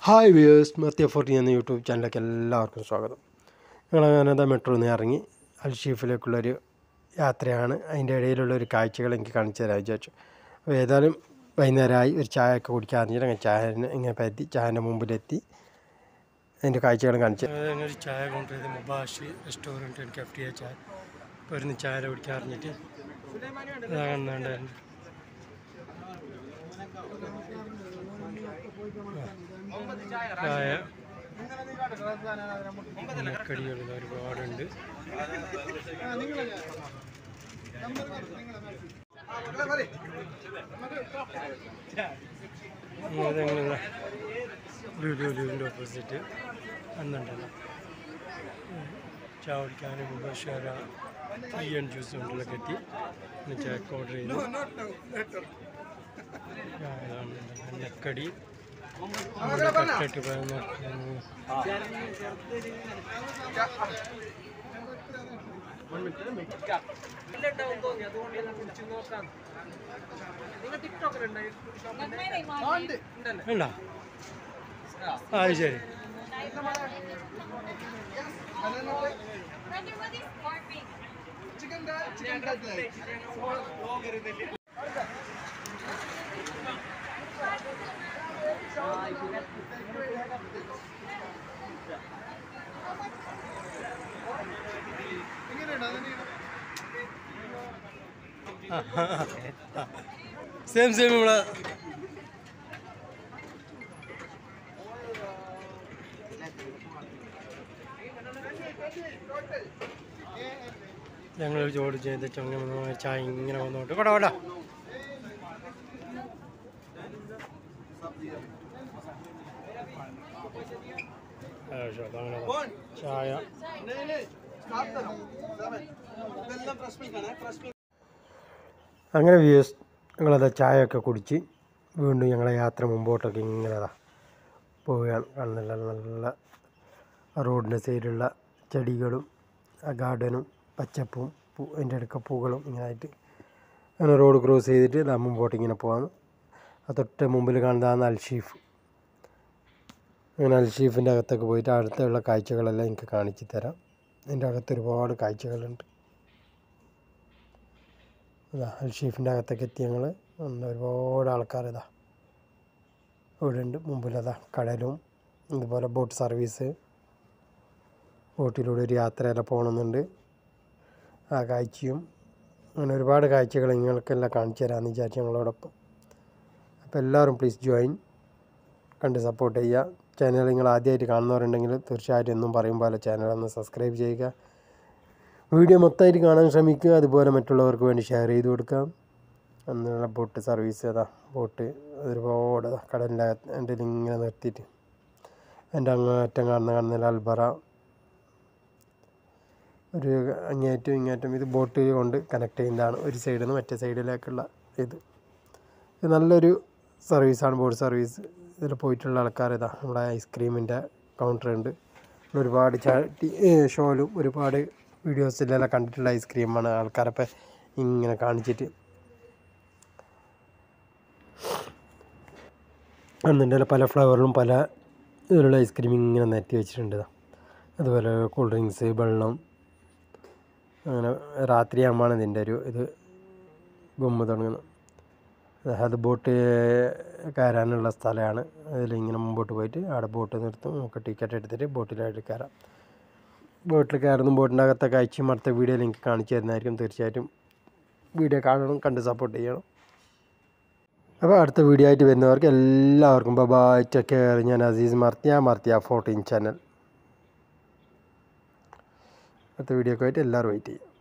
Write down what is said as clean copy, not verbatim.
Hi viewers, Marthiya 14 എന്ന YouTube ചാനലിലേക്ക് എല്ലാവർക്കും സ്വാഗതം. ഞങ്ങളങ്ങനെ മെട്രോയിൽ നിന്ന് ഇറങ്ങി അൽഷീഫിലേക്കുള്ളൊരു യാത്രയാണ്. അതിൻ്റെ ഇടയിലുള്ളൊരു കാഴ്ചകൾ എനിക്ക് കാണിച്ചു തരാൻ വിചാരിച്ചു. അപ്പോൾ ഏതായാലും വൈകുന്നേരമായി ഒരു ചായ ഒക്കെ കുടിക്കാൻ അറിഞ്ഞിട്ട് അങ്ങനെ ചായ ഇങ്ങനെ പറ്റി ചായൻ്റെ മുമ്പിലെത്തി അതിൻ്റെ കാഴ്ചകൾ കാണിച്ചു. ഒരു ചായ കൊണ്ടുവരുന്നത് മുബാഷ് റെസ്റ്റോറൻറ്റ് ആൻഡ് കഫ്റ്റിയ ചായ വരുന്ന ചായ കുടിക്കാൻ അറിഞ്ഞിട്ട് കാണുന്നുണ്ടായിരുന്നു. ചായ കടികൾ ഒരുപാടുണ്ട്. ലുലുവിൻ്റെ ഓപ്പോസിറ്റ് അന്നുണ്ടല്ലോ ചായ കുടിക്കാനും മുബാഷര ടീ ആൻഡ് ജ്യൂസ് കൊണ്ടുള്ളൊക്കെ എത്തി ചായക്ക് ഓർഡർ ചെയ്തു. നെക്കടി കട്ടിട്ട് പറയുന്ന ഉണ്ടോ? ആ ശരി. സെയിം ഇവിടെ ഞങ്ങൾ ജോലി ചെയ്ത് ചായ ഇങ്ങനെ വന്നോട്ട് കൊടാ കൊടാ ചായ അങ്ങനെ വ്യൂസ് ഞങ്ങളത് ചായയൊക്കെ കുടിച്ച് വീണ്ടും ഞങ്ങളെ യാത്ര മുമ്പോട്ടൊക്കെ ഇങ്ങനെ പോവുകയാണ്. കാണുന്നില്ല, നല്ല റോഡിൻ്റെ സൈഡിലുള്ള ചെടികളും ഗാർഡനും പച്ചപ്പും അതിൻ്റെ അടുക്ക പൂക്കളും ഇങ്ങനായിട്ട് അങ്ങനെ റോഡ് ക്രോസ് ചെയ്തിട്ട് മുമ്പോട്ട് ഇങ്ങനെ പോകാം. തൊട്ട് മുമ്പിൽ കാണുന്നതാണ് അൽഷീഫ്. അങ്ങനെ അൽഷീഫിൻ്റെ അകത്തൊക്കെ പോയിട്ട് അടുത്തുള്ള കാഴ്ചകളെല്ലാം എനിക്ക് കാണിച്ചു തരാം. അതിൻ്റെ അകത്ത് ഒരുപാട് കാഴ്ചകളുണ്ട്. അൽഷീഫിൻ്റെ അകത്തൊക്കെ എത്തി ഞങ്ങൾ. ഒരുപാട് ആൾക്കാർ ഇവിടെ ഉണ്ട്. മുമ്പിലതാ കടലും ഇതുപോലെ ബോട്ട് സർവീസ്, ബോട്ടിലൂടെ ഒരു യാത്രയെല്ലാം പോകണമെന്നുണ്ട്. ആ കാഴ്ചയും അങ്ങനെ ഒരുപാട് കാഴ്ചകൾ നിങ്ങൾക്കെല്ലാം കാണിച്ചു തരാമെന്ന് വിചാരിച്ചു ഞങ്ങളോടൊപ്പം. അപ്പോൾ എല്ലാവരും പ്ലീസ് ജോയിൻ, കണ്ട് സപ്പോർട്ട് ചെയ്യുക. ചാനൽ നിങ്ങൾ ആദ്യമായിട്ട് കാണുന്നവരുണ്ടെങ്കിൽ തീർച്ചയായിട്ടും എന്നും പറയും പോലെ ചാനലൊന്ന് സബ്സ്ക്രൈബ് ചെയ്യുക. വീഡിയോ മൊത്തമായിട്ട് കാണാൻ ശ്രമിക്കുക. അതുപോലെ മറ്റുള്ളവർക്ക് വേണ്ടി ഷെയർ ചെയ്ത് കൊടുക്കാം. എന്നുള്ള ബോട്ട് സർവീസ് ബോട്ട് ഒരുപാട് കടലിൻ്റെ എൻ്റെ ഇങ്ങനെ നിർത്തിയിട്ട് എൻ്റെ അങ്ങേറ്റം കാണുന്ന അൽബറ ഒരു അങ്ങേറ്റവും ഇങ്ങേറ്റം ഇത് ബോട്ട് കൊണ്ട് കണക്ട് ചെയ്യുന്നതാണ്. ഒരു സൈഡിൽ നിന്ന് മറ്റേ സൈഡിലേക്കുള്ള ഇത് നല്ലൊരു സർവീസാണ്, ബോട്ട് സർവീസ്. ഇതിൽ പോയിട്ടുള്ള ആൾക്കാർ നമ്മുടെ ഐസ്ക്രീമിൻ്റെ കൗണ്ടറുണ്ട്. ഒരുപാട് ഷോയിലും ഒരുപാട് വീഡിയോസിലെല്ലാം കണ്ടിട്ടുള്ള ഐസ്ക്രീമാണ് ആൾക്കാരപ്പം ഇങ്ങനെ കാണിച്ചിട്ട് എന്നുണ്ടെങ്കിൽ പല ഫ്ലേവറിലും പല ഇതിലുള്ള ഐസ്ക്രീം ഇങ്ങനെ നിരത്തി വെച്ചിട്ടുണ്ട്. അതുപോലെ കൂൾ ഡ്രിങ്ക്സ്, വെള്ളം, അങ്ങനെ രാത്രിയാകുമ്പോഴാണ് ഇതിൻ്റെ ഒരു ഇത് ഗുമ്മ തുടങ്ങുന്നത്. അത് ബോട്ട് കയറാനുള്ള സ്ഥലമാണ്. അതിലിങ്ങനെ മുമ്പോട്ട് പോയിട്ട് അവിടെ ബോട്ട് നിർത്തും. നമുക്ക് ടിക്കറ്റ് എടുത്തിട്ട് ബോട്ടിലായിട്ട് കയറാം. ബോട്ടിൽ കയറുന്ന ബോട്ടിൻ്റെ അകത്തെ കാഴ്ചയും അടുത്ത വീഡിയോയിൽ എനിക്ക് കാണിച്ചു തരുന്നതായിരിക്കും. തീർച്ചയായിട്ടും വീഡിയോ കാണണം, കണ്ട് സപ്പോർട്ട് ചെയ്യണം. അപ്പോൾ അടുത്ത വീഡിയോ ആയിട്ട് വരുന്നവർക്ക് എല്ലാവർക്കും ബൈ, ടേക്ക് കെയർ. ഞാൻ അസീസ്, മർത്തിയ 14 ചാനൽ. അടുത്ത വീഡിയോ ഒക്കെ ആയിട്ട് എല്ലാവരും വെയിറ്റ് ചെയ്യും.